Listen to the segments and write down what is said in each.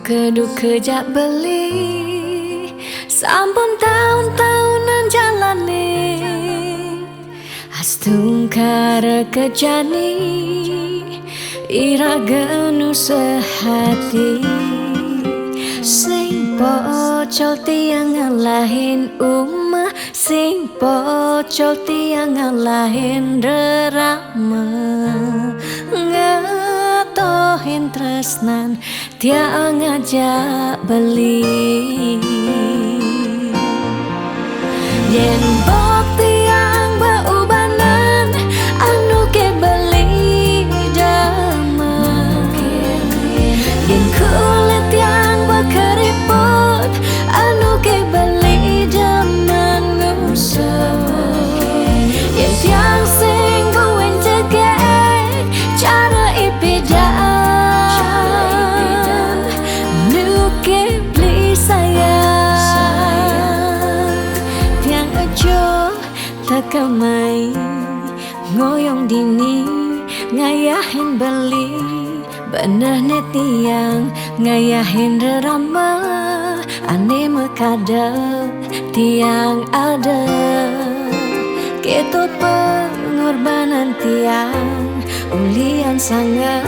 Suka duka jak beli, sampun tahun-tahunan jalani, astungkara kejani, iragenu sehati. Sing pocol tiang ngalahin umah, sing pocol tiang ngalahin rerama, ngatohin tresnan tiang ngajak beli. Yen bok tiang beubanan anu ke beli dama, yen kulit tiang berkeriput anu ke beli dama ngusap, yen tiang sing buin cegek cara ipidan nu ke beli sayang. Tiang ajo takamai ngoyong dini ngayahin beli, bener net tiang ngayahin rerama, ane mekadep tiang ada. Ketut pengorbanan tiang ulian sangat,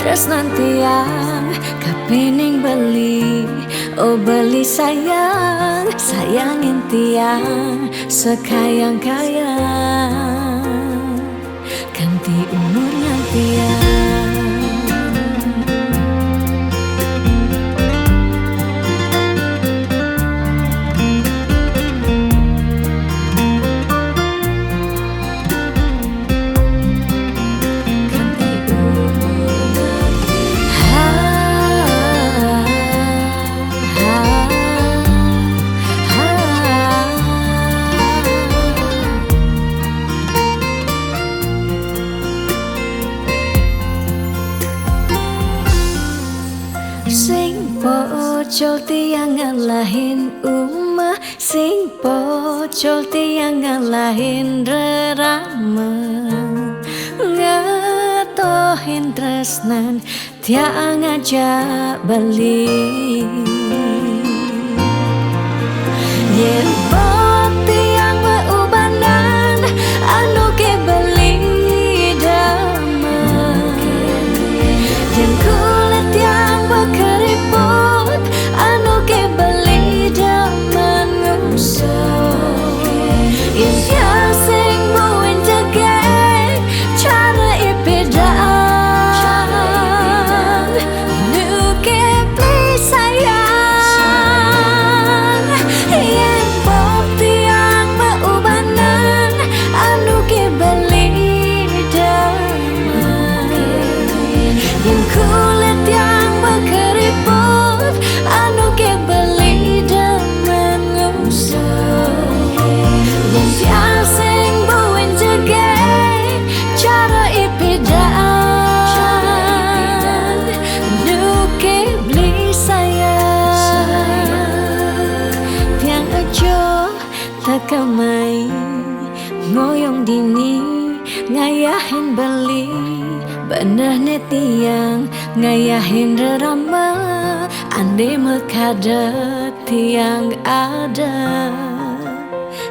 tresnan tiang kapening beli. Oh beli sayang, sayangin tiang sekayang-kayang, ganti umurnya tiang. Sing pocol tiang ngalahin umah, sing pocol tiang ngalahin rerama, ngatohin tresnan tiang ngajak beli. Yen bok tiang beubanan anu ke beli dama, yen kulit tiang berkeriput anu ke beli dama ngusap, yen tiang sing buin cegek cara ipidan nu ke beli sayang. Yen bok tiang beubanan anu ke beli dama, yen kulit tiang berkeriput anu ke beli dama ngusap, yen tiang sing buin jegek cara ipidan nu ke beli sayang. Tiang ajo takamai ngoyong dini ngayahin beli, bener net tiang ngayahin rerama, ande mekadep tiang ada.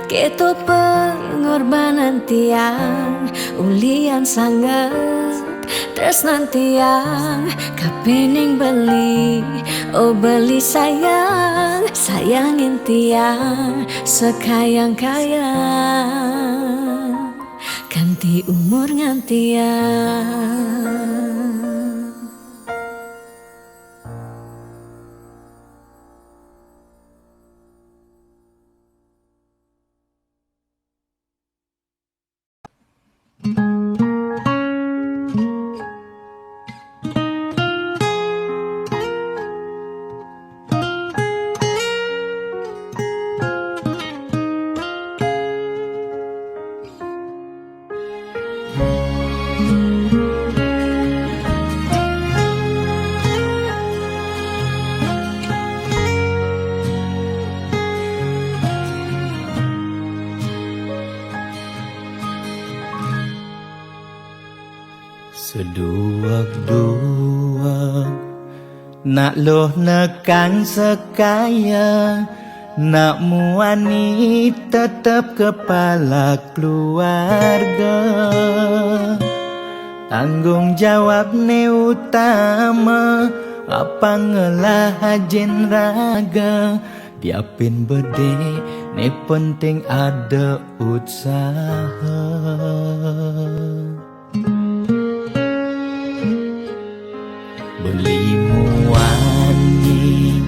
Ketut pengorbanan tiang ulian sangat, tresnan tiang kapening beli. Oh beli sayang, sayangin tiang sekayang-kayang, ganti umur ngantiang. Seduak-duak Nak loh nekang sekaya, nak muani tetap kepala keluarga. Tanggung jawab ne utama, apa ngelah hajen raga. Diapin bede, ne penting ada usaha. Beli muani,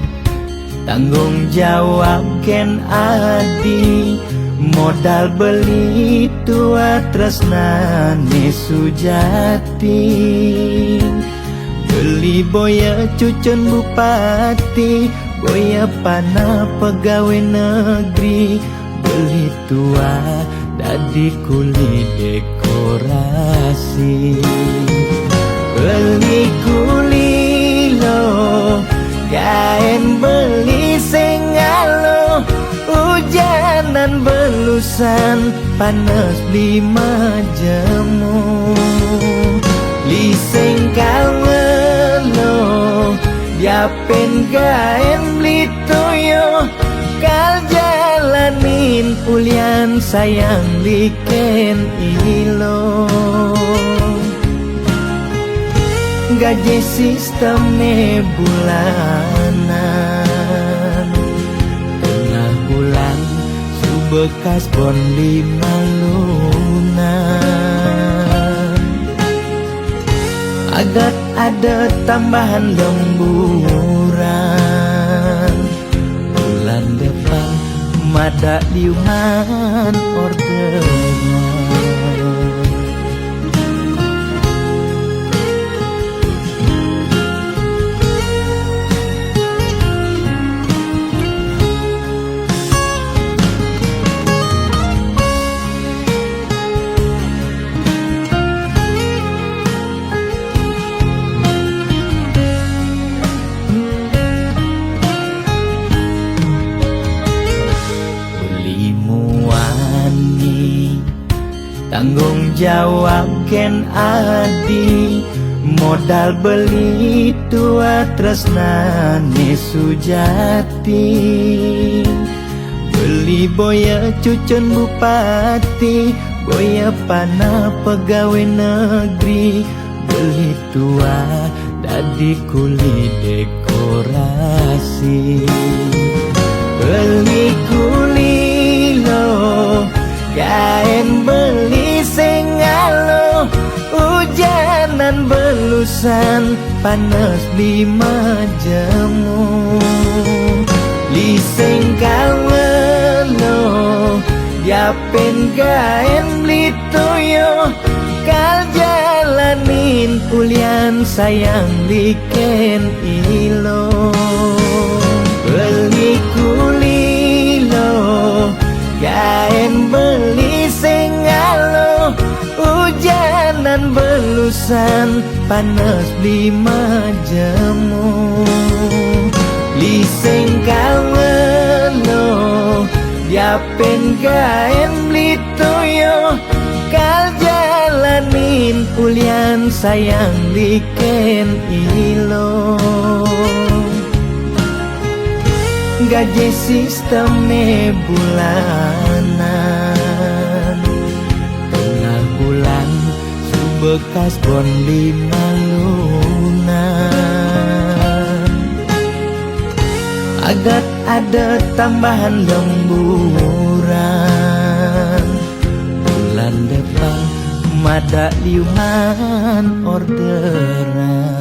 tanggung jawab ken adi. Modal beli tua tresnane sujati. Beli boya cucun bupati, boya panah pegawai negeri. Beli tua dadi kuli dekorasi. Beli kuli lo, kain beli sengalo. Hujanan belusan, panas 5 jemu. Liseng kalmelo, diapen kain beli toyo. Kal jalanin ulian sayang liken ilo. Gaji sistemnya bulanan, tengah bulan subekas bon 5 lunan. Agak ada tambahan lemburan, bulan depan mada liuman orderan. Tanggung jawab ken adi. Modal beli tua tresnane sujati. Beli boya cucun bupati, boya panah pegawai negeri. Beli tua dadi kuli dekorasi. Beli kuli lo, kain beli sengalo. Hujanan belusan, panas 5 jemu. Liseng kalmelo, diapen kain beli toyo. Kal jalanin ulian sayang liken ilo. Beli kuli lo, kain beli sengalo. Hujanan belusan, panas 5 jemu. Liseng kalmelo, diapen kain beli toyo. Kal jalanin ulian sayang liken ilo. Gaji sistemnya bulanan, tengah bulan subekas bon 5 lunan. Agak ada tambahan lemburan, bulan depan mada liuman orderan.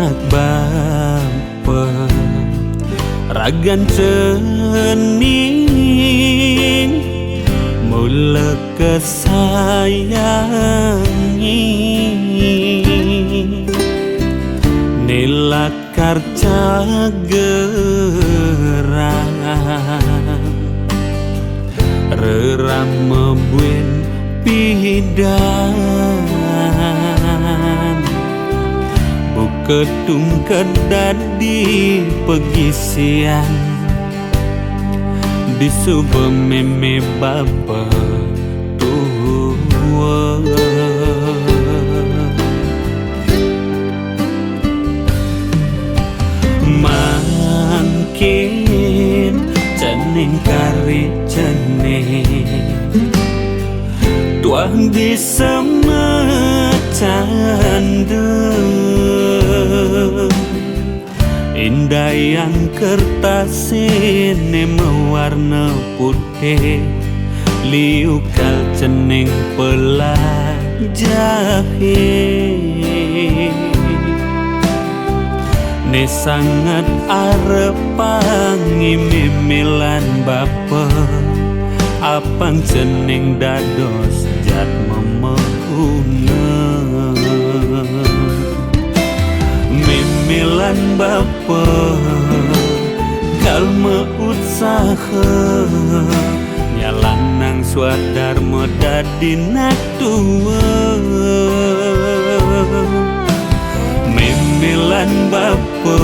anak bapa ragan cening mula kesayangi nilakar cagerang reram mebuen pidan buketung kedadi pegisian disuba meme bapa tua mangkin cening kari cening tuang di semecanda indah yang kertas ini mewarna putih liukal cening pelajahit ne sangat arepangi mimilan bapa apang cening dados jat memehuna mimilan bapa kalma usaha nyalang nang swadar modadi natua mimilan bapa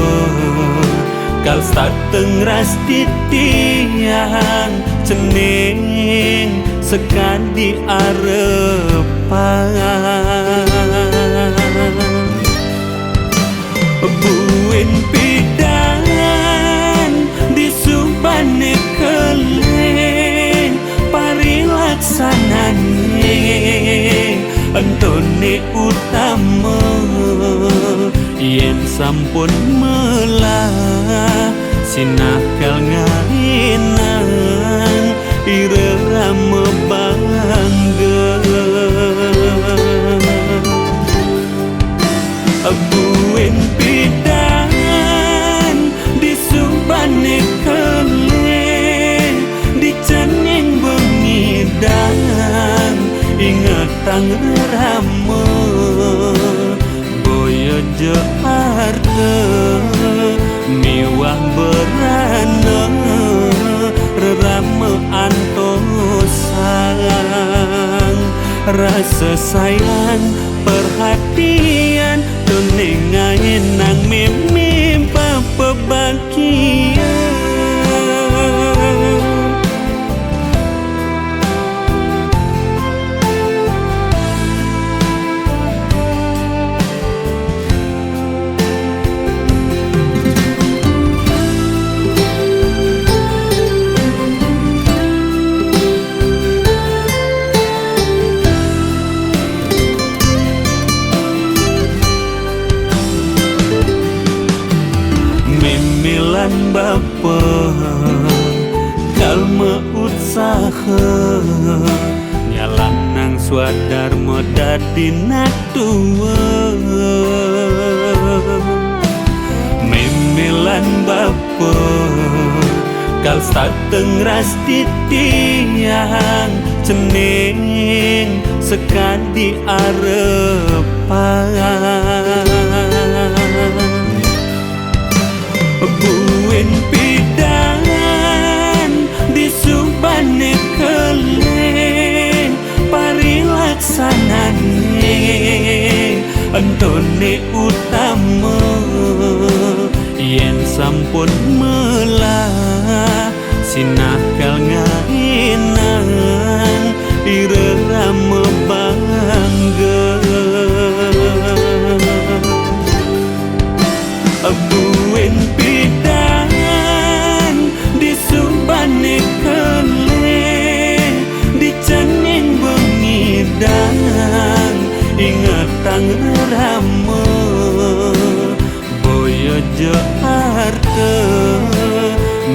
kal sateng ras titian cening sekadi arepan buin pidan di subane keleng parilaksanane antone utama yen sampun melah sinakal ngainan irama bangga buin pidan di subane keleng di cening bengidang ingetang rama boyo jaharta miwah berana rerama antosang rasa sayang perhatian tuningain nang mimpa pebakian mimilan bapa kalma usaha nyalang nang swadar modadi natua mimilan bapa kal sateng ras titian cening sekadi arepan buin pidan di subane keleng parilaksanane antone utama yen sampun melah sinakal ngainan irama bangga buin pidan di subane keleng di cening bengidang ingetang rama boyo jaharta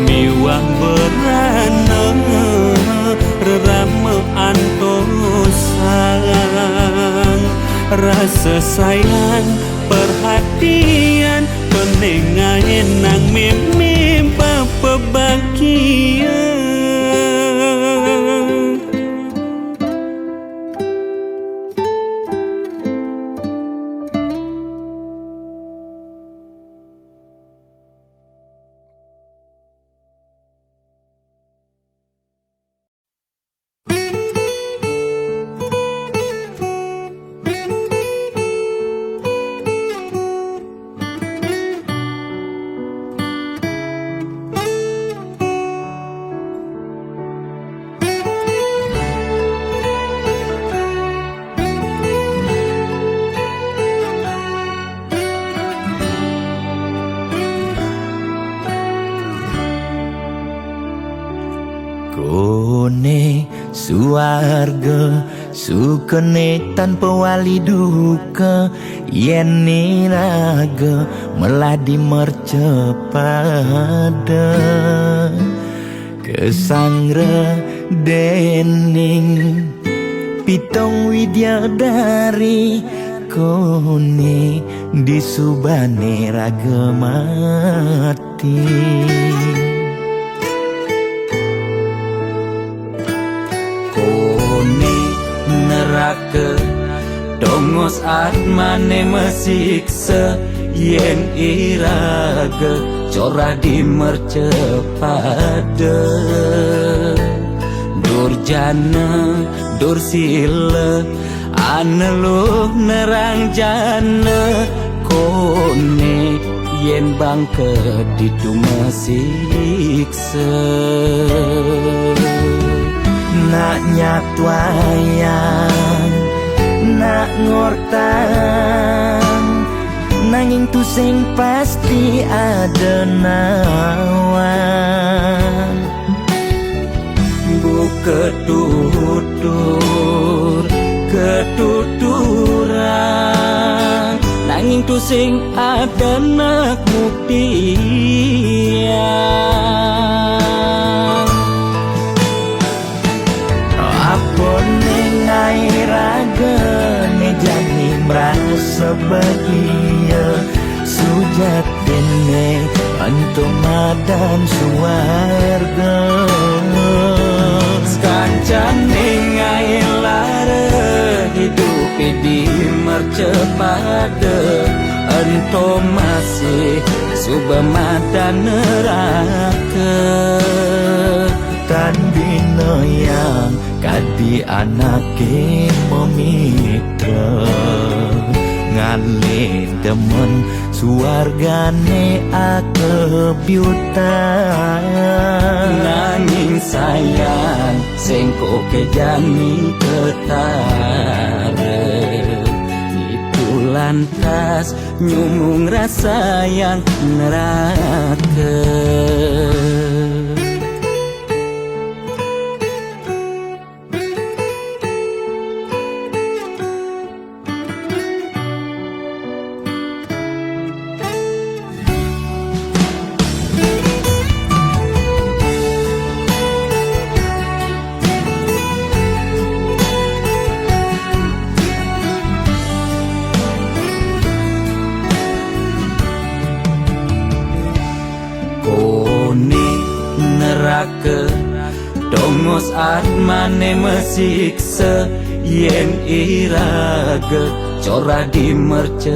miwah berana rerama antosang rasa sayang perhatian mimpi papa bahagia. Kone suarga sukene tanpa wali duka, yen niraga meladi mercepada kesangra dening pitong widyadari. Kone disubane raga mati. Kone neraka dongos atmane mesiksa, yen iraga corah di mercepada. Durjana dursila aneluh nerang jana. Kone yen bangke ditu mesiksa. Nak nyatwayang, nak ngortang, nanging tu sing pasti ada nawan. Buka tutur ketuturan, nanging tu sing ada nak buktian. Raga ne jani merasa bahagia, sujatine untuk madan suarga. Kancane ngai lara hidup di mercepada, ento masih subamadan neraka. Tan bina yang kadi anake memitra, ngale demen suargane akebyutan. Nanging sayang sengko kejani ketara, itu lantas nyumung rasa yang neraka. Dongos atmane mesiksa, yen iraga corah di mercepada.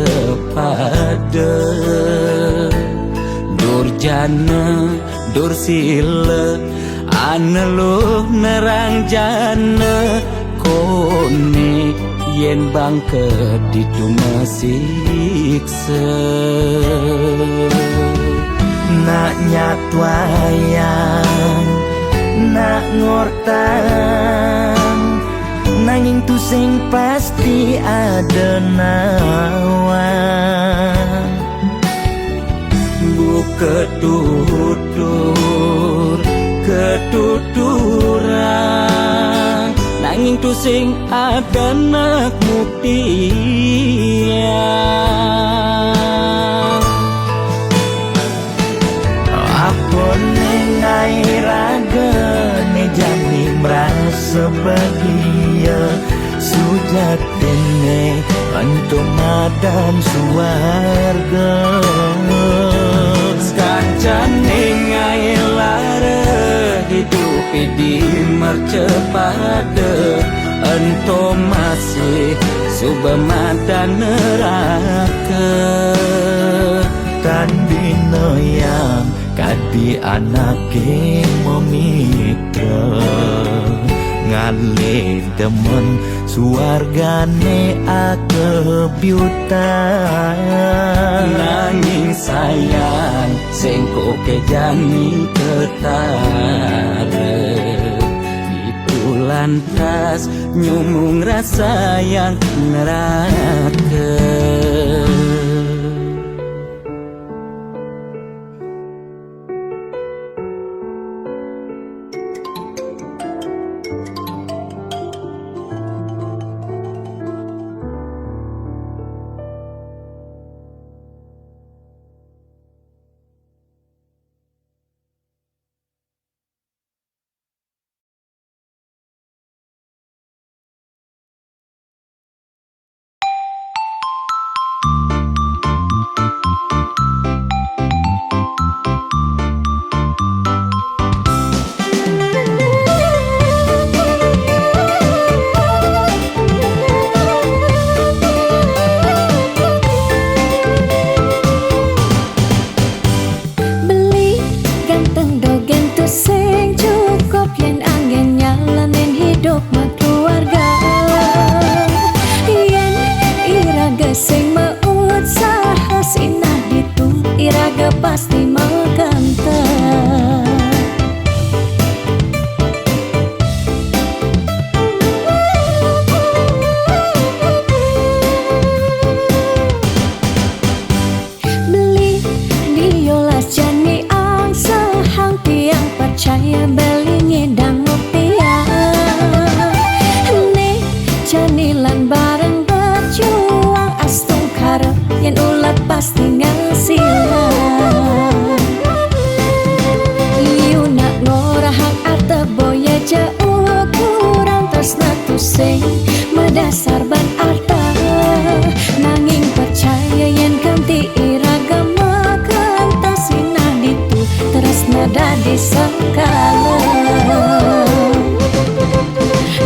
Durjana dursila aneluh nerang jana. Kone yen bangke ditu mesiksa. Nak nyatwayang, nak ngortang, nanging tu sing pasti ada nawan. Buka tutur ketuturan, nanging tu sing ada nak buktian. Raga ne jani merasa bahagia, sujatine untuk madan suarga. Kancane tapi di mercepada ento masih subemada neraka. Tandino yang kadi anake memitra ngale demen suargane akebyutan. Nanging sayang sengko kejani ketara itu lantas nyumung rasa yang neraka. Pasti makanta. Beli diolas jani ang sahang tiang percaya beli ngedang ngopiang. Ne janilan bareng berjuang astung karep yang ulat pasti ngasilan. Sing medasar ban arta nanging percaya yen kanti iragama kantasina ditu terus nada disangkala.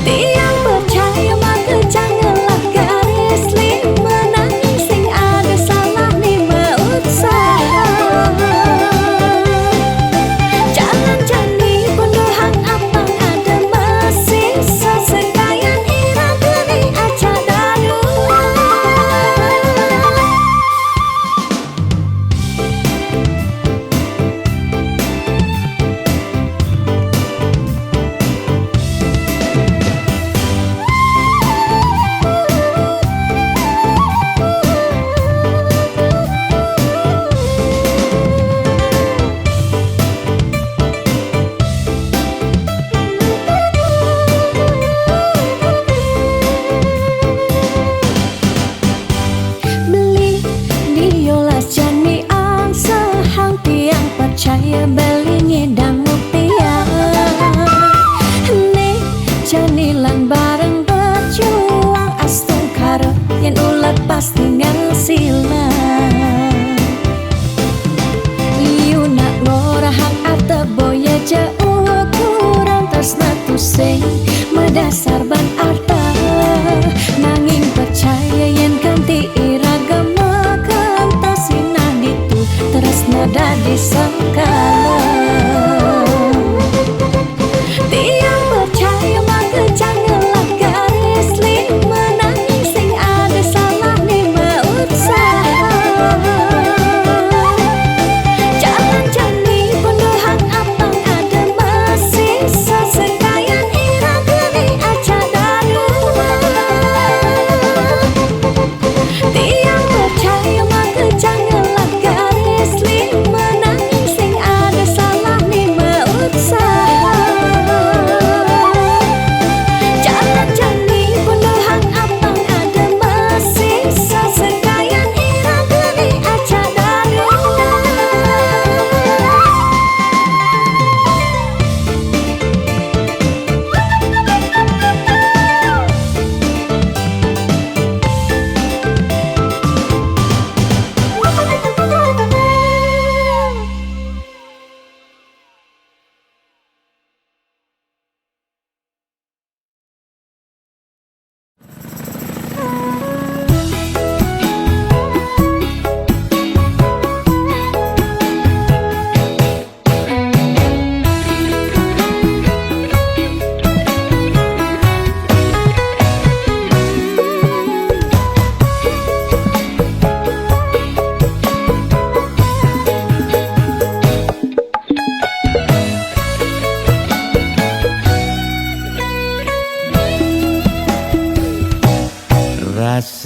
Tiang percaya maka janganlah garis lima nanging sing ada salah ni usaha. Jalan jani penuhan apang ada masih sesekali. Percaya beli ngedang ngopiang. Ne janilan bareng berjuang astung karep yang ulat pasti ngasilan. Iu nak ngorahang arte boya jauh kurang tersna tusing medasar ban arta nanging percaya yen kanti iragama kantasina ditu terus nada disangkala. Tiang percaya maka janganlah garis lima nanging sing ada salah ni usaha. Jalan jani penuhan apang ada masih sesekayan iragani aja darua. Tiang percaya maka janganlah garis lima nanging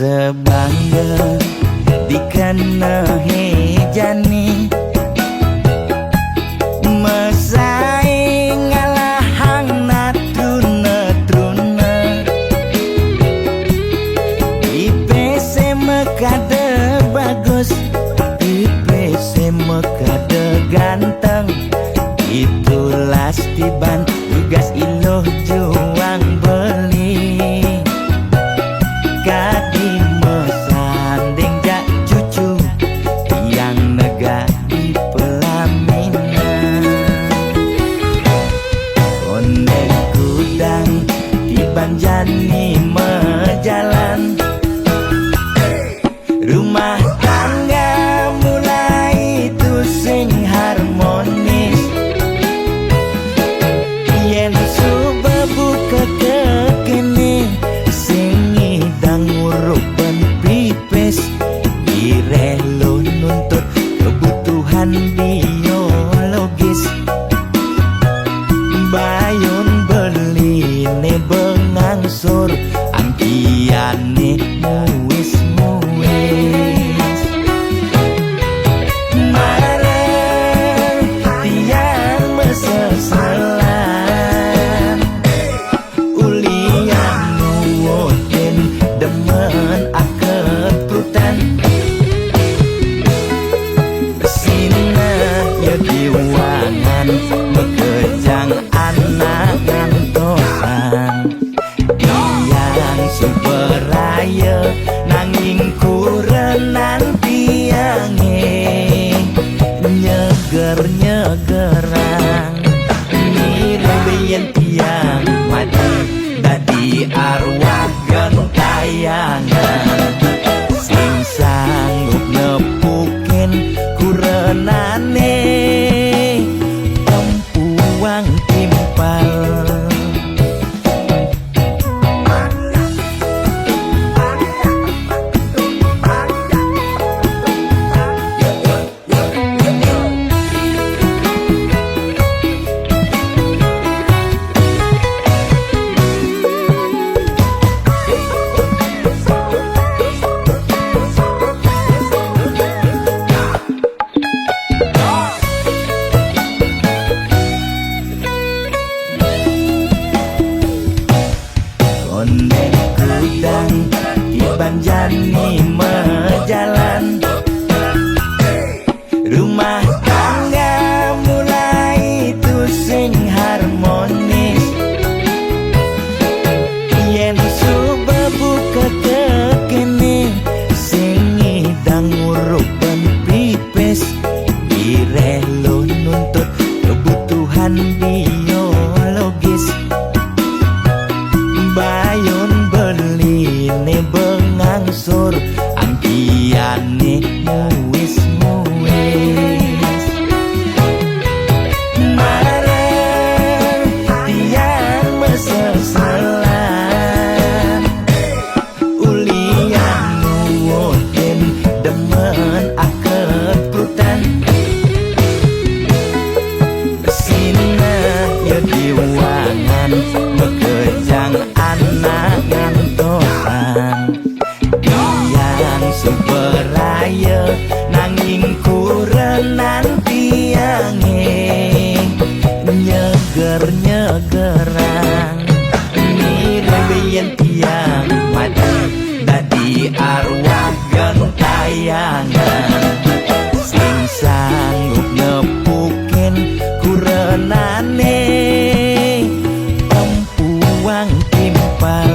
sebangga dikena hejani mesaing ngalahang natruna-truna IPC mekade bagus IPC mekade ganteng itulah tiban tugas iloh juang beli kadi mesanding jak cucu yang nega di pelaminan konde kudang tiban jani mejalan rumah tangga mulai tusing harmonis yen subebu kekene sing ngidang ngurupen pipis direlo nuntut kebutuhan biologis bayon beli ne bengangsur angkiane muis mareng tiang mesesalan ulian nuwutin demen aketrutan sina ya diwangan mekejang anak ngantosan yang superaya nanging kurenan tiange nyeger-nyegerang nirembeyen tiang mati dadi arwah gentayangan sing sanggup nepukin kurenane tempuang timpal konde kudang tiban jani mejalan rumah tangga mulai tusing harmonis yen subebu kekene sing ngidang ngurupen pipis direlo nuntut kebutuhan biologis bayon beli ne bengangsur angkiane muis mareng tiang mesesalan ulian nuwutin demen aketrutan sina ya diwangan mekejang anak ngantosan yang superaya nanging kurenan tiange nyeger-nyegerang nirembeyen tiang mati dadi arwah gentayangan sing sanggup nepukin kurenane tempuang timpal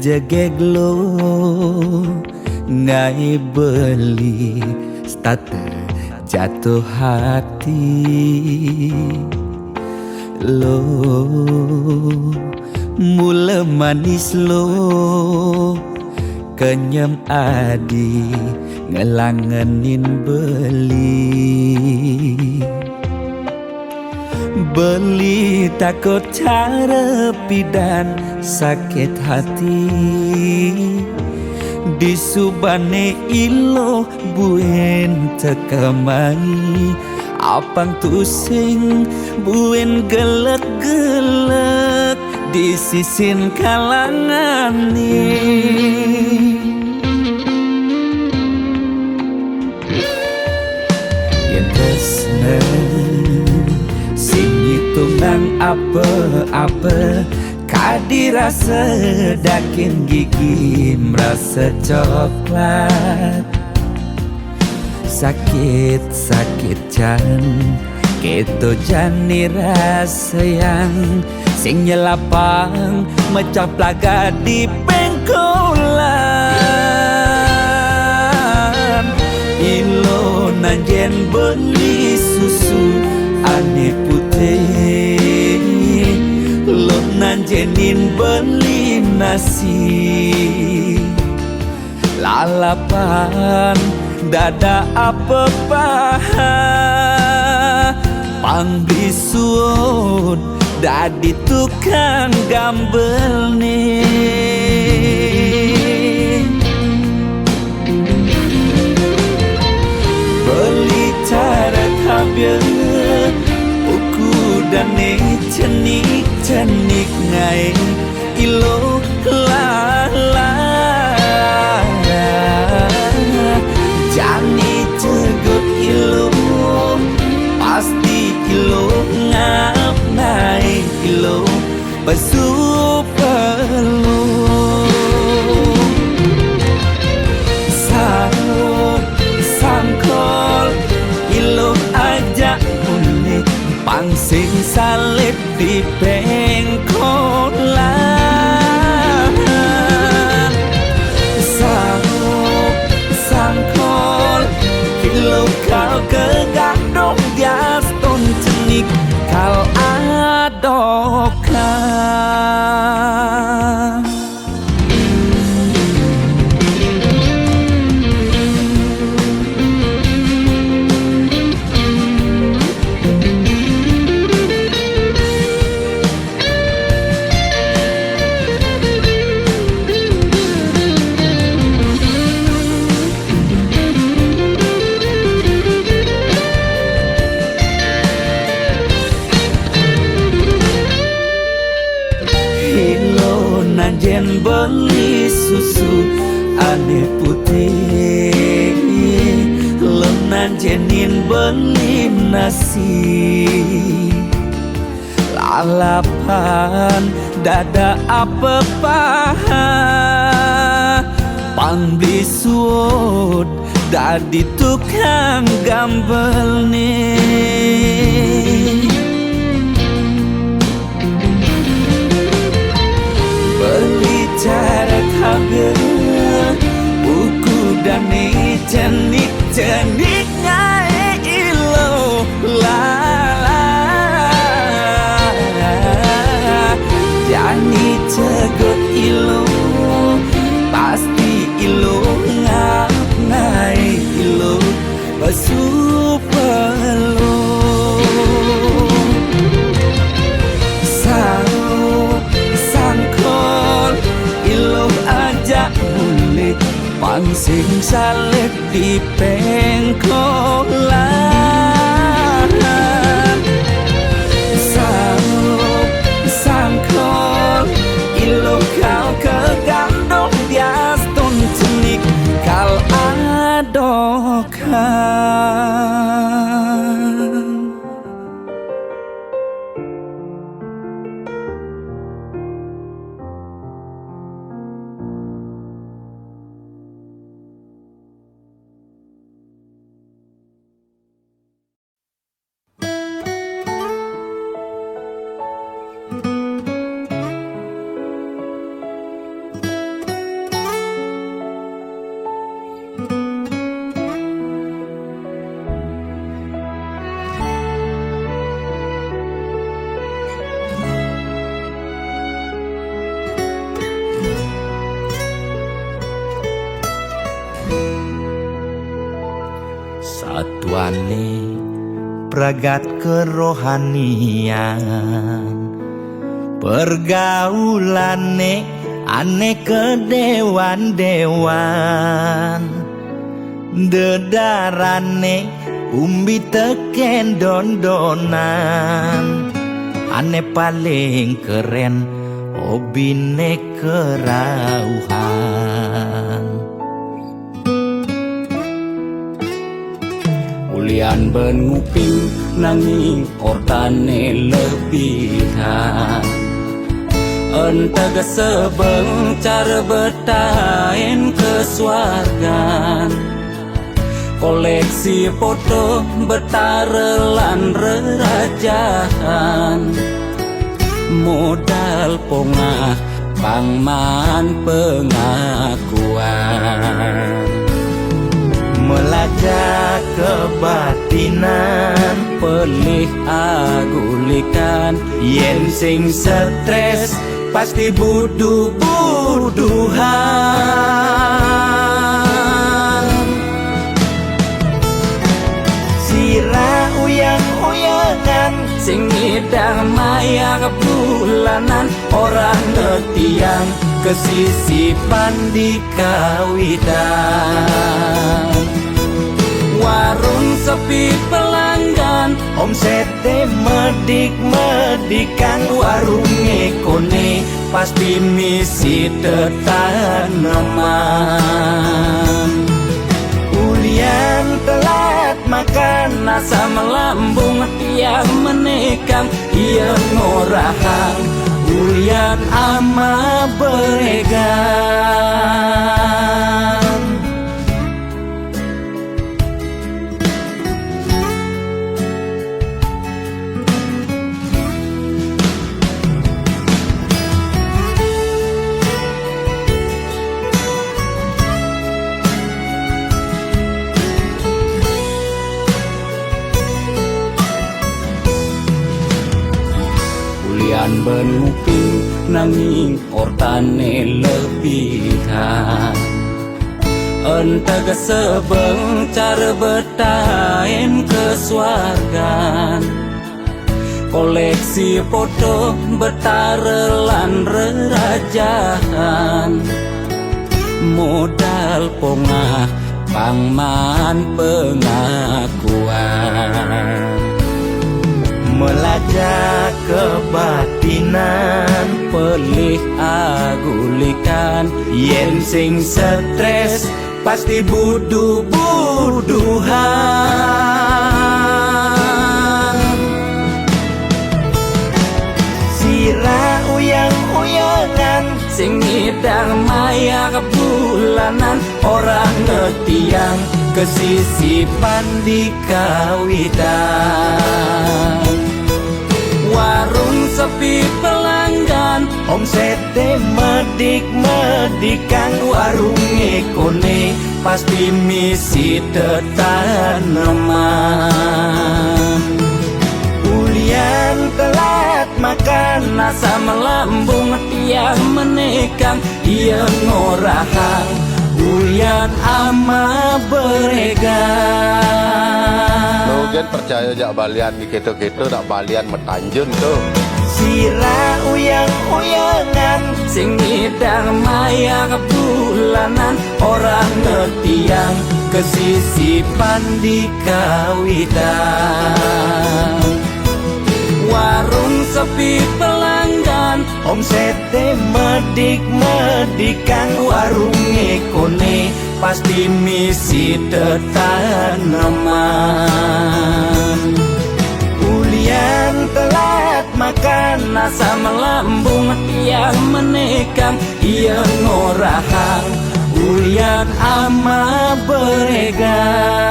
jegeglo ngai beli starter jatuh hati lo mula manis lo kenyam adi ngelangenin beli takut cara pidan sakit hati disubane ilo buen tekamai apang tusing buen gelek-gelek di sisin kalangan nih yang tresnen sing hitungan apa-apa kadirasa dakin gigi merasa coklat sakit jan keto jani rasa yang sing nyelapang mecah plaga di pengkolan ilo nanjen beli susu ane putih lo nanjenin beli nasi lalapan dada apa paha pangbisuun dadi tukang gambel nih beli cara kabel uku dane cenik ngai ilo lala jani cegot ilo pasti ilo ngap naik ilo pesu perlu sangkol ilo aja unik pangsing salib di pengkolan sangkol ilo kau kegandong dia ston cenik kau adokan nanjen beli susu ane putih lo nanjenin beli nasi lalapan dada apa paha pangbisuut dadi tukang gambel nih cara kabel buku dani cenik ngai ilo lala jani cegot ilo pasti ilo ngap ngai ilo basu perlu pangsing salib di pengkolan sangkol ilo kau kegandong dia ston cenik kal adokan satuane pragat kerohanian, pergaulane aneh kedewan-dewan, dedarane umbi teken dondonan, aneh paling keren hobine kerauhan. Ulian ben nguping nanging ortane lebihan, entega sebeng cara betain kesuargan, koleksi foto betarelan rerajahan, modal pongah pangman pengakuan, melacak kebatinan, pelih agulikan, yen sing stres pasti buduh-buduhan. Sira uyang-uyangan, sing ngidang maya kebulanan, orang ngetiang kesisipan di kawitan. Warung sepi pelanggan, omsete medik-medikan, warung ekone pasti misi tetaneman. Ulian telat makan, nasa melambung tiang menekang, ia ngorahang ulian ama beregan. Ulian benuping nanging ortane lebihan, entega sebeng cara betain kesuargan, koleksi foto betarelan rerajahan, modal pongah pangman pengakuan, melacak kebatinan, pelih agulikan, yen sing stres pasti buduh-buduhan. Sira uyang-uyangan, sing ngidang maya kebulanan, orang ngetiang kesisipan di kawitan. Warung sepi pelanggan, omsete medik-medikan, warung ekone pasti misi tetaneman. Ulian telat makan, nasa melambung tiang menekang, ia ngorahang ulian ama beregan. Mungkin percaya jak balian di gitu-gitu tak balian metanjun tuh. Sira uyang-uyangan, sing ngidang maya kebulanan, orang ngetiang kesisipan di kawitan. Warung sepi pelanggan, omsete medik-medikan, warung ekone pasti misi tetaneman. Ulian telat makan, nasa melambung tiang menekang, ia ngorahang ulian ama beregan.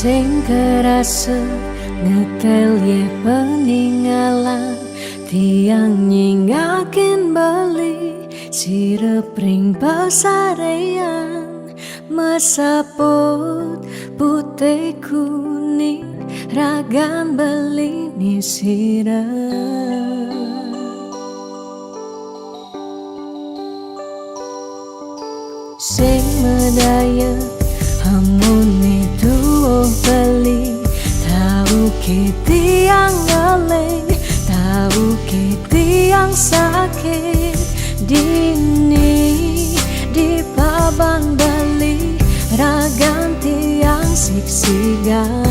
sing kerasa ngekel ye peninggalan tiang nyingakin bali sirep ring pasarean mesaput putih kuning ragan beli ni sirep sing medaya hamune tuh beli tahu kiti yang ngaleng tahu kiti yang sakit dini di paban beli ragan tiang siksigan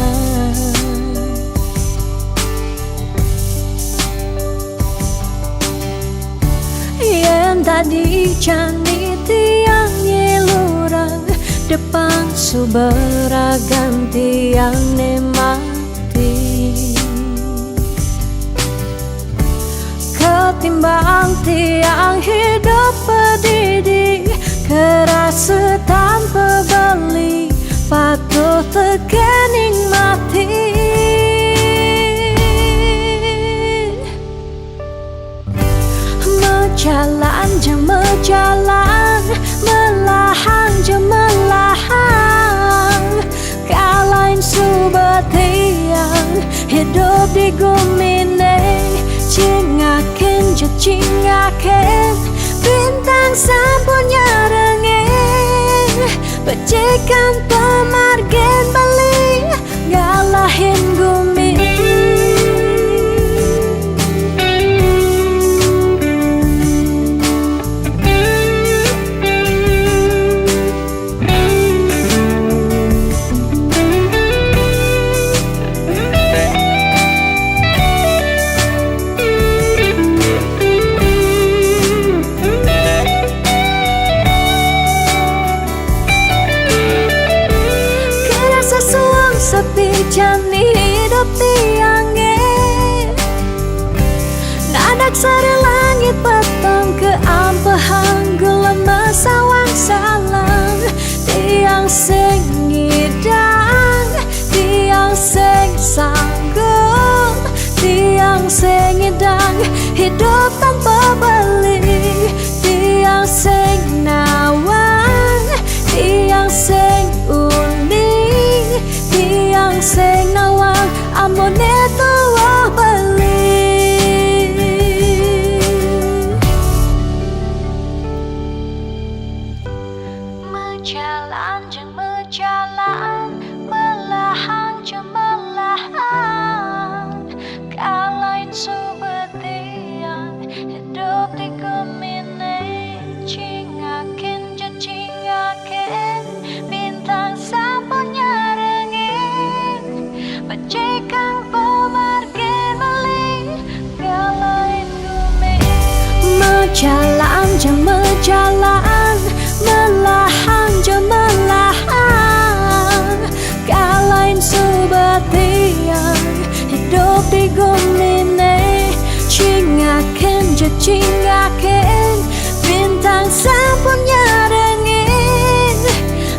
yang tadi cani tiang nyelurang depan suberagan tiang nemati ketimbang tiang hidup pedidi kerasa tanpa beli patuh tekening mati mejalan je mejalan melahan je melahan kalain subatiang hidup di gumine cingaken je cingaken bintang sampunya rengeng pecikan pemargen beli ngalahin gumi sepi jani hidup tiangnya nadak sari langit petang ke ampahan gelema sawang salang tiang sing ngidang tiang sing sanggup tiang sing ngidang hidup tanpa beli tiang sing nawang tiang sing uning tiang sing nawang amone tuwa beli mejalan jeng mejalan melahan jeng melahan kalain subetian hidup di gemine cingakin je cingakin bintang sapunya pecikan pemargen beli galain gumi mejalan je mejalan melahan je melahan kalain subatian hidup di gumine cingaken je cingaken bintang sapunya rengeng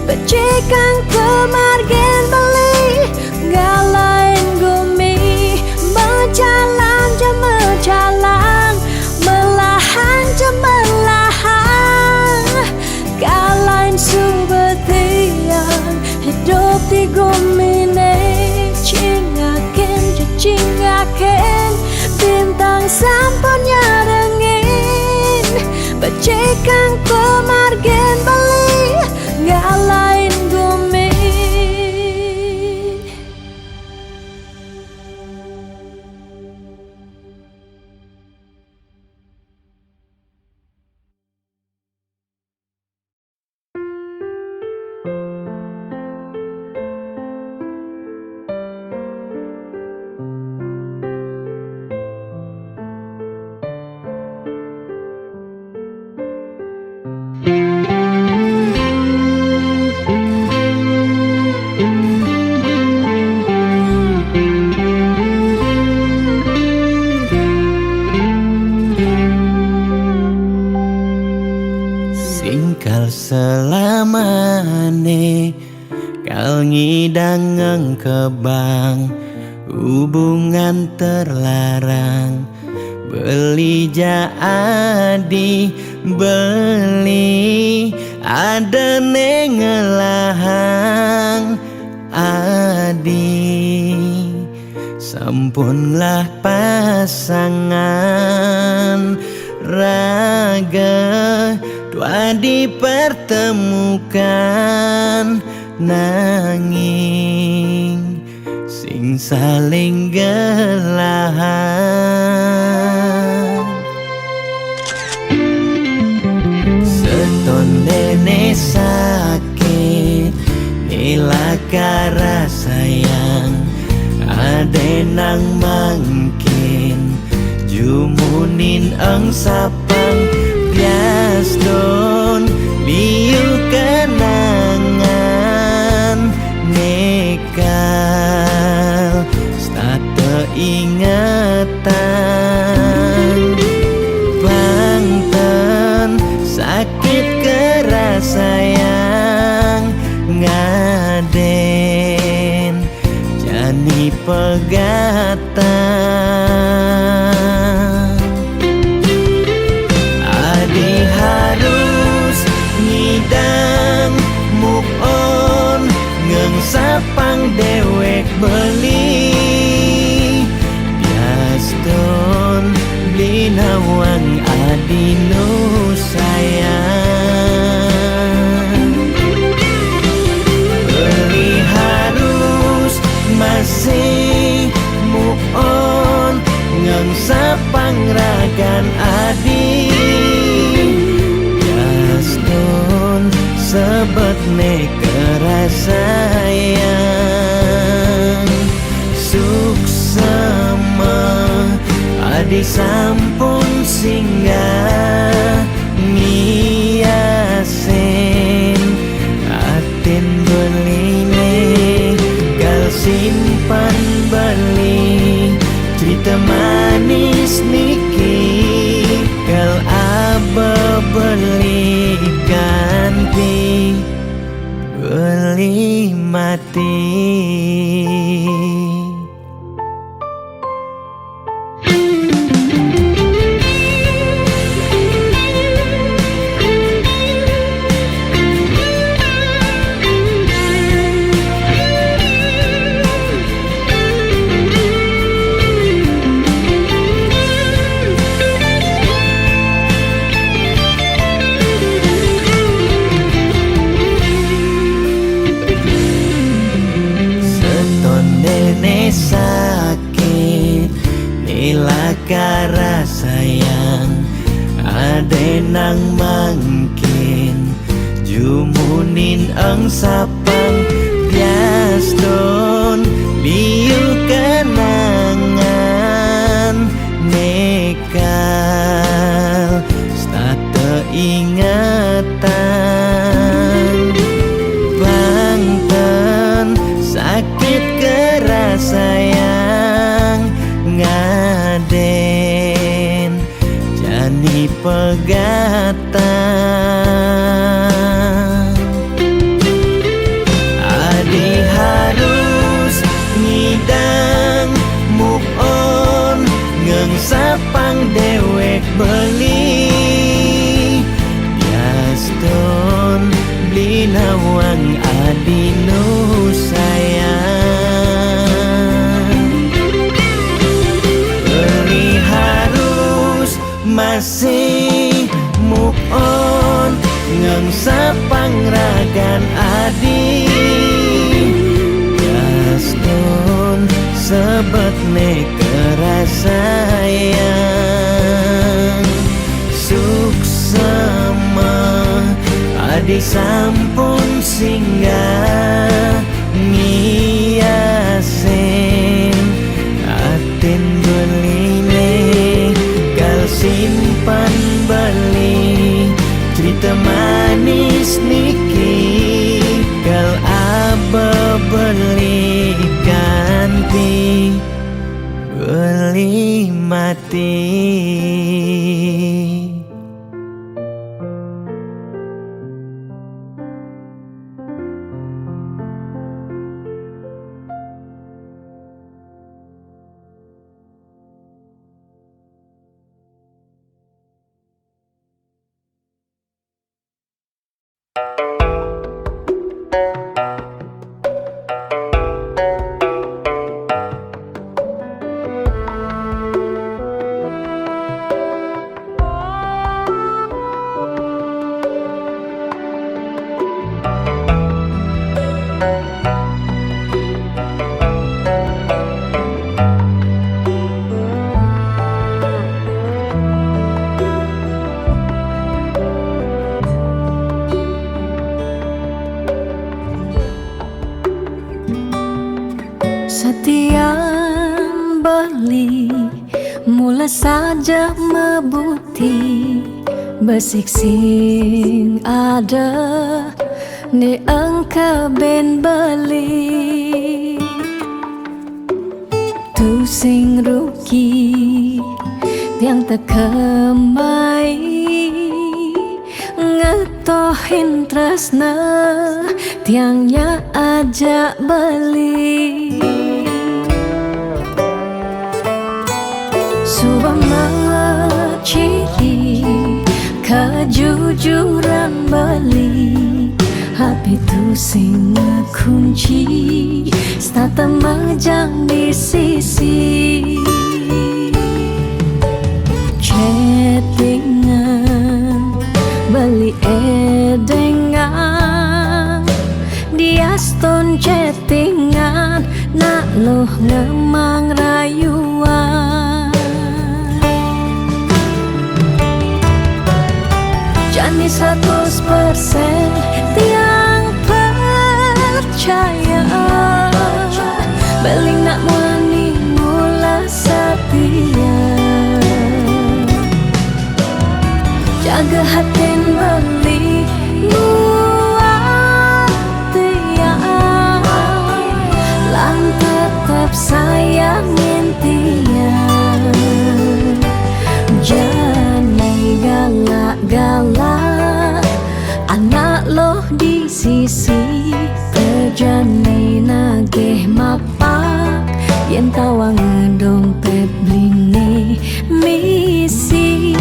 pecikan pemargen beli ngalain gumi mejalan je mejalan melahan je melahan kalain subetian hidup di gumine cingaken je cingaken bintang sampunya rengeng pecikan pemargen beli ngalain gumi kal ngidang ngengkebang hubungan terlarang beli jadi beli ada nengelahang adi sampunlah pasangan raga dua dipertemukan nanging sing saling gelahan seton dene sakit nilaka sayang ade nang mangkin jumunin ang sapang bias don liu kenangan nekal stata ingatan bangten sakit keras sayang ngaden jani pegatan adi harus ngidang move on ngengsapang dewek beli bias don beli nawang adi nu sayang beli harus masih move on ngengsapang ragan adi bias don sebet kerasayang suksema adi sampun singgah ngiasen aten beline kal simpan beli cerita manis niki kal aba beli ganti beli mati sakit nilaka sayang ade nang mangkin jumunin ang sapang bias don liu kenangan nekal stata ingatan bangten sakit keras sayang ngaden jani pegatan adi harus ngidang move on ngengsapang dewek beli bias don beli nawang adi nu sayang beli harus masih move on ngengsapang ragan adi bias don sebet kerasayang suksema adi sampun singgah ngiasen aten beline kal simpan beli cerita manis niki kal aba beli ganti beli mati. Setiap beli mula saja mebuti besik sing ada ni engkau ben beli tu sing rugi tiang tak kemai ngetohin tresna tiangnya ajak beli Subama ciri kejujuran beli hati tu sing kunci stata majang di sisi chattingan beli edengan dia stone chattingan nak loh ngemang rayuan Jani 100% tiang percaya beling nak wani mula setia jaga hatin beli buat tiang lang tetap sayangin tiang jangan galak-galak anak loh di sisi terjani nageh mapak yen tawang dompet blingi misi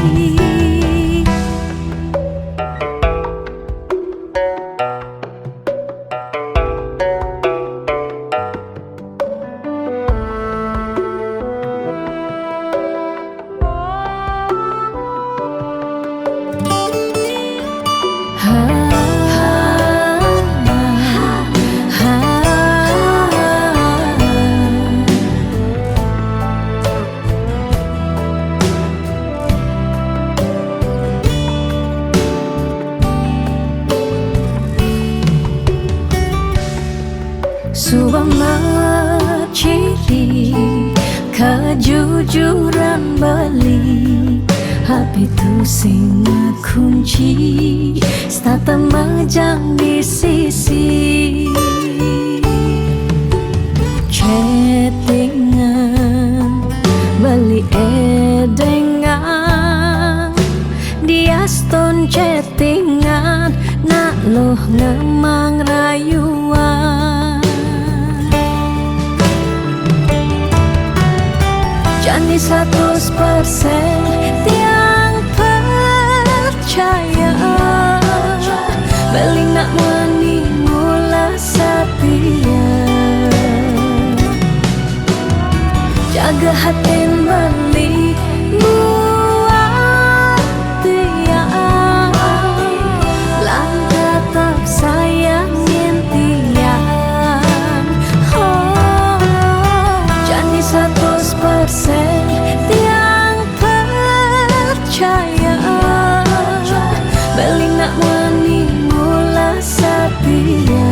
Subama ciri kejujuran beli hati tu sing kunci stata majang di sisi chattingan beli edengan dia stone chattingan nak loh ngemang rayuan Jani 100% tiang percaya beling nak wani mula setia jaga hatin beli buat tiang lang tetap sayangin tiang Jani 100% tiang percaya beling nak wani mula setia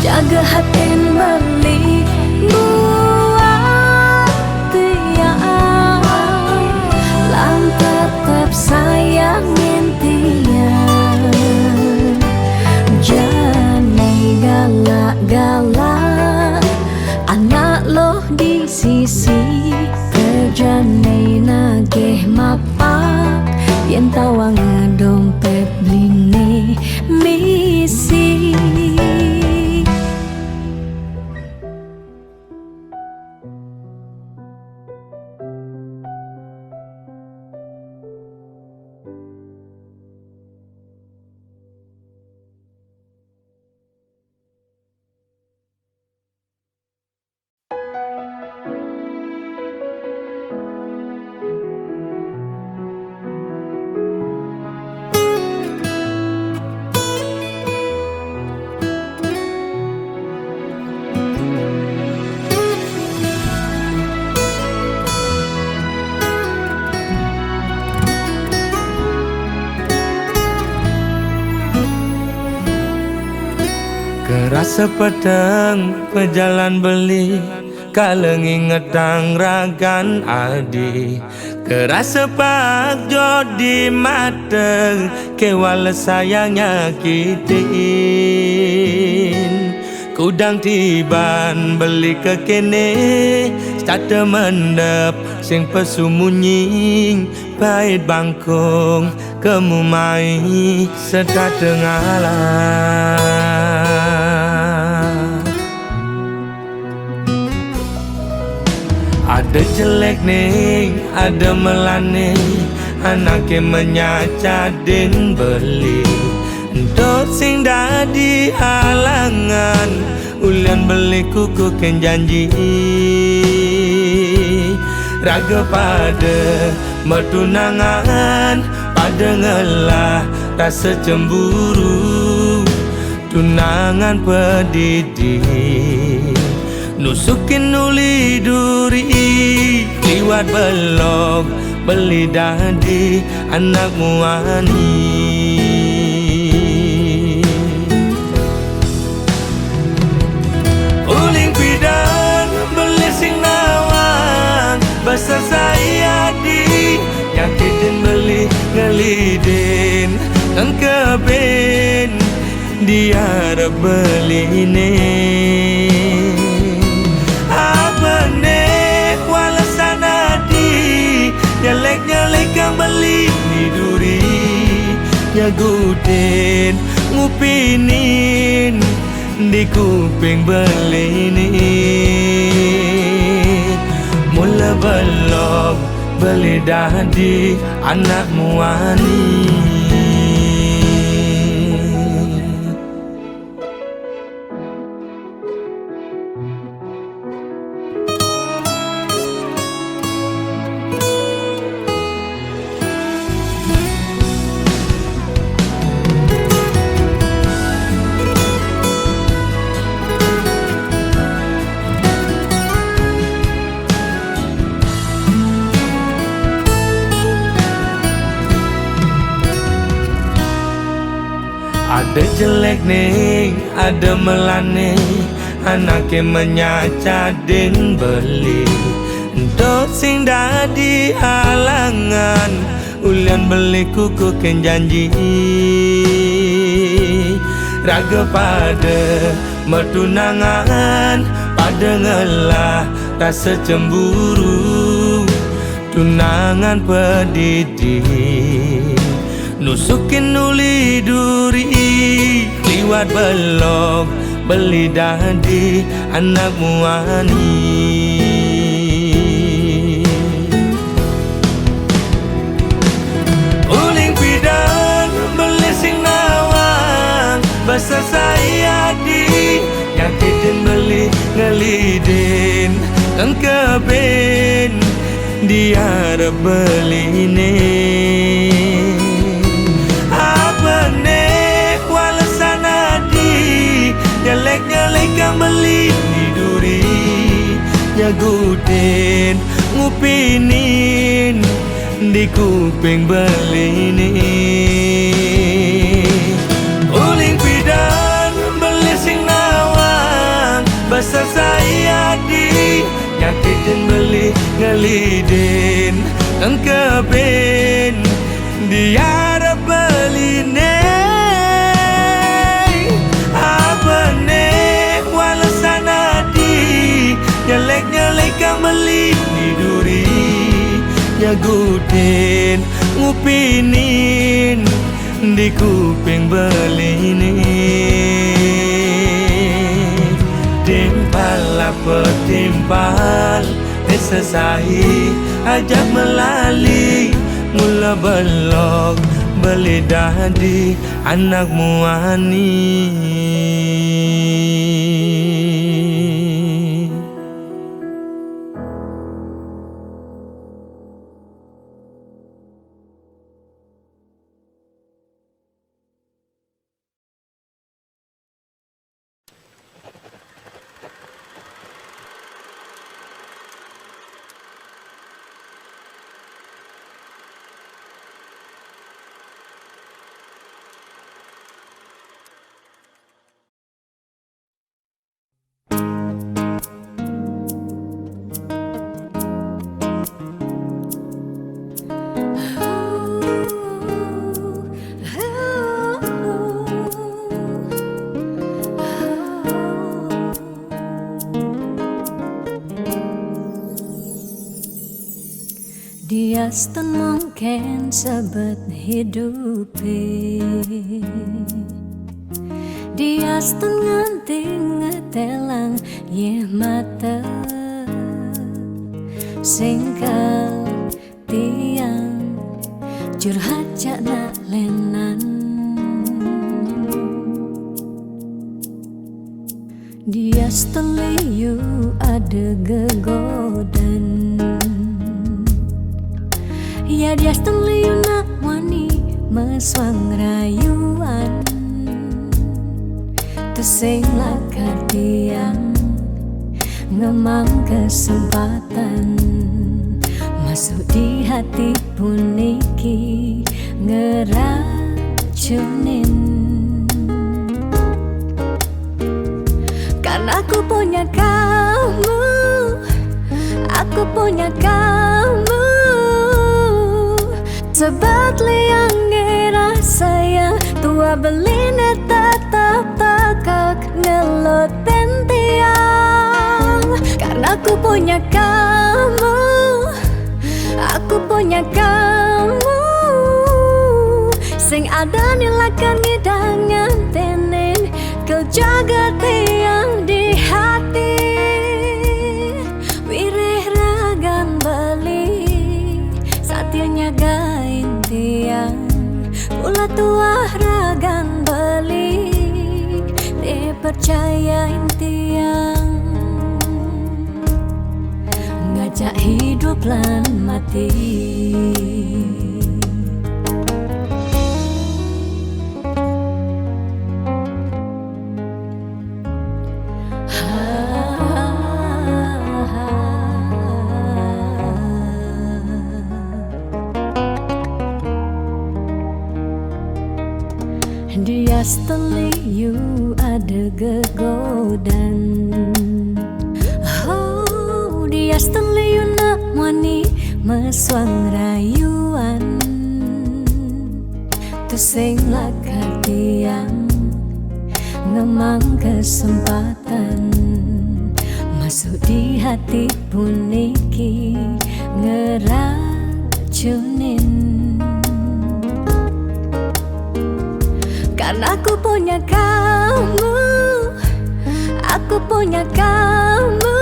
jaga hatin beli buat tiang lang tetap sayangin tiang jangan galak-galak anak loh di sisi terjani nageh mapak yen tawang dompet blingi misi Rasa petang pejalan beli kalau ngingetang ragan adi kerasa pak jodi mata kewala sayangnya kitin kudang tiban beli ke kene start mendep sing pesumunying pahit bangkong kemu mai serta tengalah ada jelek nih ada melane anaknya menyacadin beli Dot sing dadi halangan ulian beli kuku ken janji raga pada mertunangan pada ngelah rasa cemburu tunangan pedidi nusukin uli duri liwat belok beli dadi anak muani besar saya di nyakitin beli ngelidin dan keben dia beli ini apa nek walasan adi nyelek yang beli di duri nyagutin ngupinin di kuping beli ini mula belok beli dadi anak muani ada jelek nih, ada melane anaknya menyacadin beli Dot sing dadi halangan ulian beli kuku ken janji raga pada mertunangan pada ngelah rasa cemburu tunangan pedidi nusukin uli duri liwat belok beli dadi anak muani uling pidan beli sing nawang besar saya di nyakitin beli ngelidin dan keben dia beli ini nyelek yang beli di duri nyagutin ngupinin di kuping beli ini uling pidan beli sing nawang besar saya di nyakitin beli ngelidin dan keben dia beli ini nyelek yang beli di duri nyagutin ngupinin di kuping beli ini timpal apa timpal sesai ajak melali mula belok beli dadi anak muani. Dia stun mungkin sebet hidupi, dia stun nganti ngetelang ye mata singkal tiang curhat cakna lenan. Dia stun liu ada gegodan, ya dia stun liu nak wani meswang rayuan. Tesing lakar tiang ngemang kesempatan masuk di hati puniki ngeracunin. Karena aku punya kamu, aku punya kamu, sebab liang ngerasa yang tua beline tetap takak ngelot tiang. Karena aku punya kamu, aku punya kamu, sing ada nilakan ngidangan tenen kau jaga tiang di hati. Wireh ragan beli saatnya gain tiang, pula tua ragan beli dipercayain tiang. Ngajak hidup lan mati. Dia seteliu ada gegodan, oh dia seteliu nak wani meswang rayuan. Tusing lakar tiang ngemang kesempatan masuk di hati puniki ngeracunin. Karena aku punya kamu, aku punya kamu,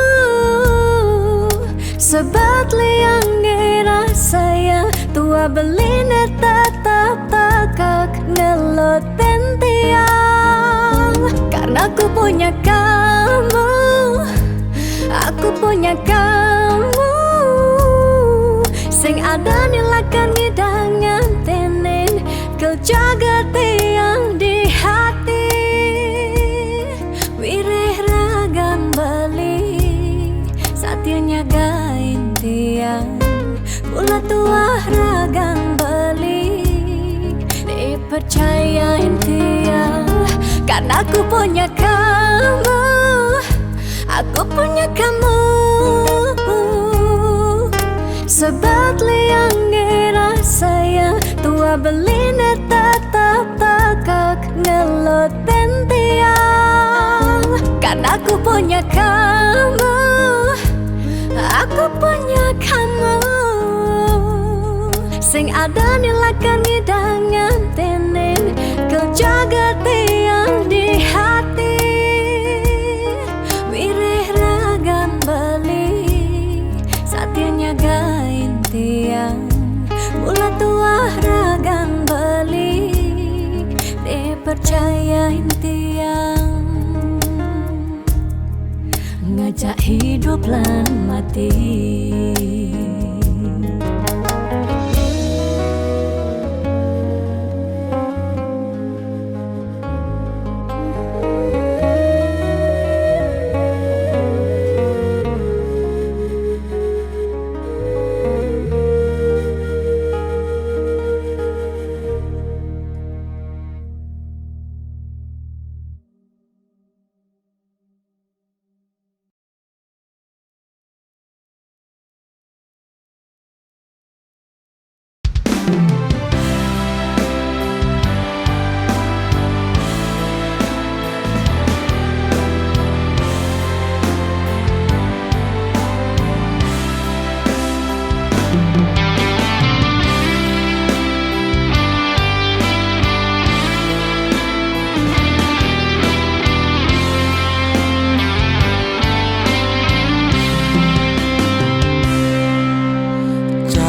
sebab liang ngerasa yang tua beline tetap takak ngelot tiang. Karena aku punya kamu, aku punya kamu, sing ada nilakan ngidangan tenen kau jaga tiang di hati. Wireh ragan beli saatnya gain tiang, pula tua ragan beli dipercayain tiang. Karena aku punya kamu, aku punya kamu, sebab liang ngerasa yang tua beline tetap takak ngelot tiang. Karena aku punya kamu, aku punya kamu, sing ada nilakan ngidangan tenen kau jaga tiang di hati. Wireh ragan beli saatnya gain tiang, pula tua ragan beli dipercayain tiang. Ngajak hidup lan mati.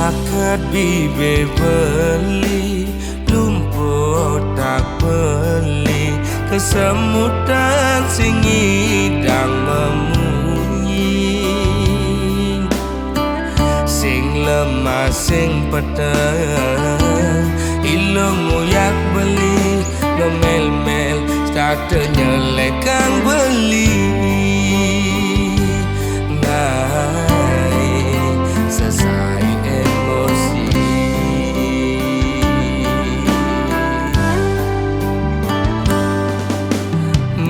Takat bibe beli Lumpur tak beli Kesemutan sing ngidang memunyi Sing lemah sing peteng Ilmu yak beli Ngemel-mel Starte nyelekang beli Selesai emosi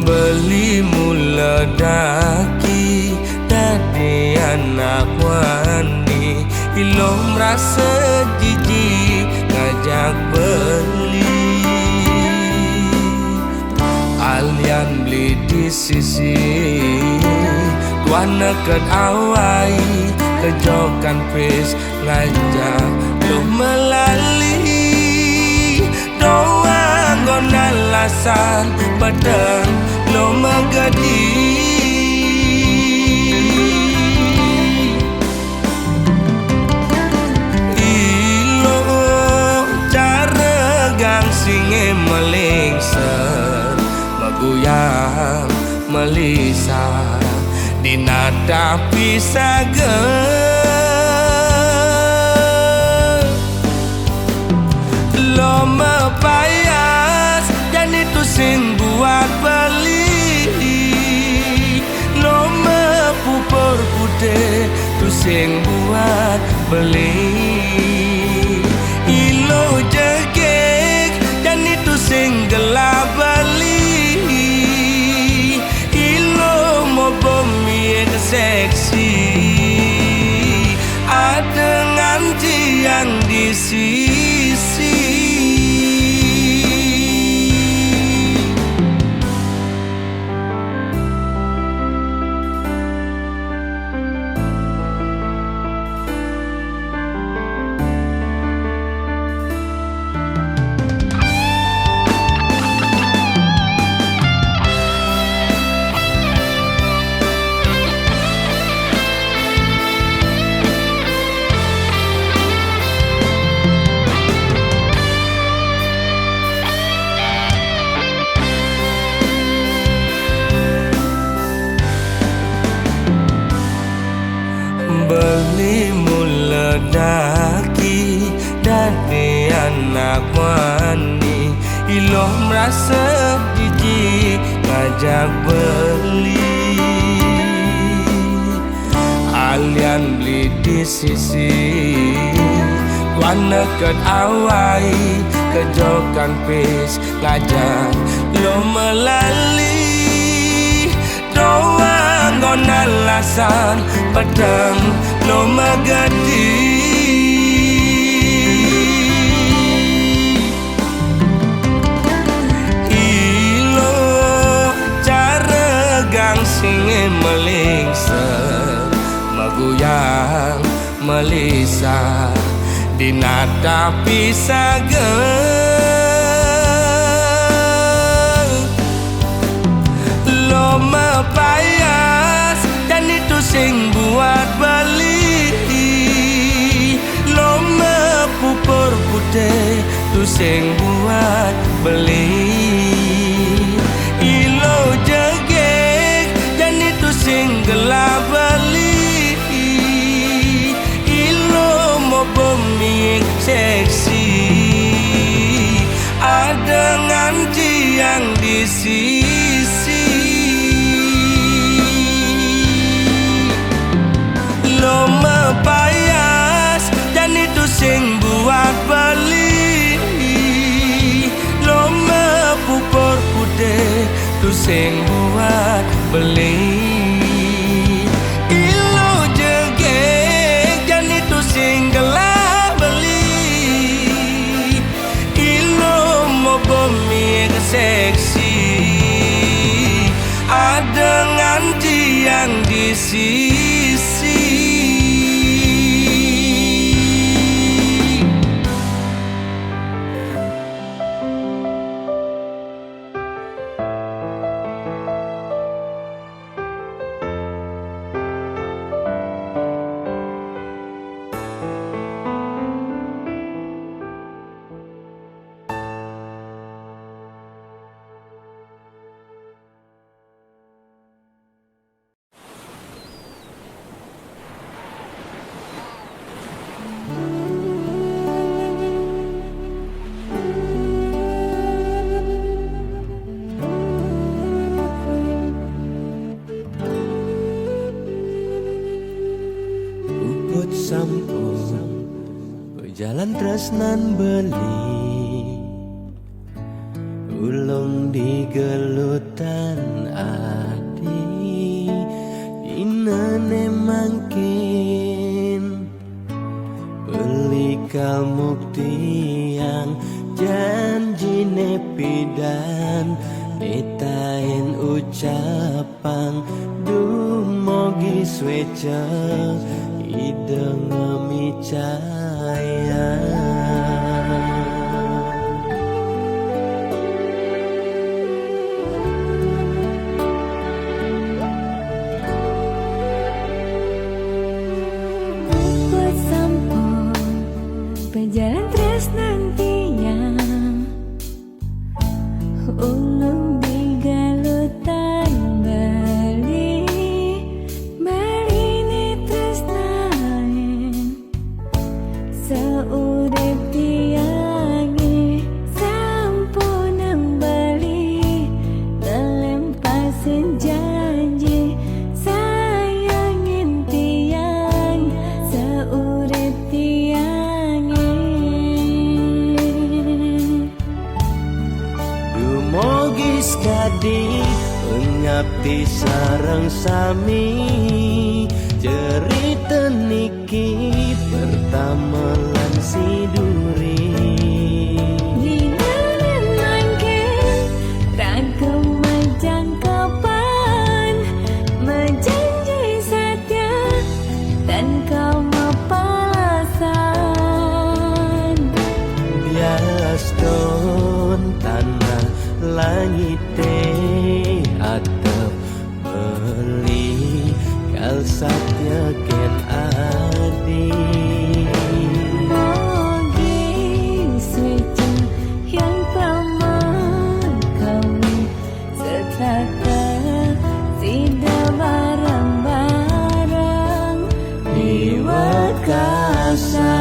Beli mula daki Dadi anak wani Ilom rasa jijik Ngajak beli Alian beli di sisi Wana ket awai Kejokan pis ngajak lu melali Doang gona lasan Padang lu megadi Ilo cara gang singe melingser Meguyang melisa Dinada pisaga Loma payas Dan itu sing buat beli Loma pupur putih Tu sing buat beli Ilo jegek Dan itu sing gelap beli Ilo mau bumi seksi Ada nganti yang di sisi Beli mula daki Dadi anak wani Ilo merasa jijik Ngajak beli Alian beli di sisi Wana ket awai Kejokan pis Ngajak lo melali Doang gona lasan Padang lo megadi Ilo cara gang singe melingser Meguyang melisa Dinada pisaga Loma payas Dan itu sing buat beli Loma pupur putih Tu sing buat beli Ilo jegek Dan itu sing gelap beli Ilo mau bumi seksi Ada nganti yang di sisi Loma payas Dan itu sing buat beli Loma pupur putih Tu sing buat beli Ilo jegek Dan itu sing gelap beli Ilo mau bumi seksi Ada nganti yang di sisi Pejalan tresnan beli ulung di gelutan adi dinane mangkin beli kamu tiang janjine pidan ditain ucapan dumogi sweca ideng micaya. Pejalan tresnan tiang ulung di galutan bali ni tresnain saurip tiangi sampunang bali ngelempasin janji sayangin tiang saurip tiang. Mogis kadi ngabdi sareng sami cerita niki pertama lan siduri Dinalen mangkin rangkem majang kapan menjanji setia dan kau mapalasan bias don tanah langit atap beli kalsatnya ken adi mogi switcha yang pramah kami setata sida barang-barang liwat kasar.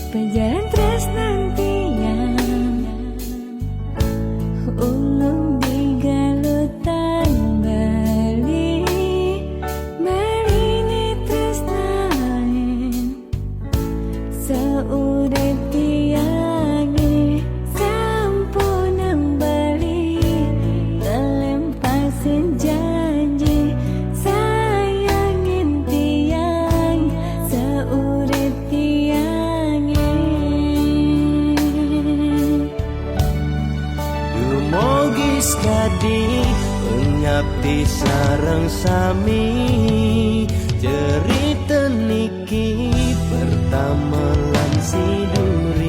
Pejalan tresnan tiang ulung di galutan bali ni tresnain saurip tiangi sampunang bali ngelempasin janji sayangin tiang saurip tiang. Mogis kadi ngabdi sareng sami cerita niki pertama lan siduri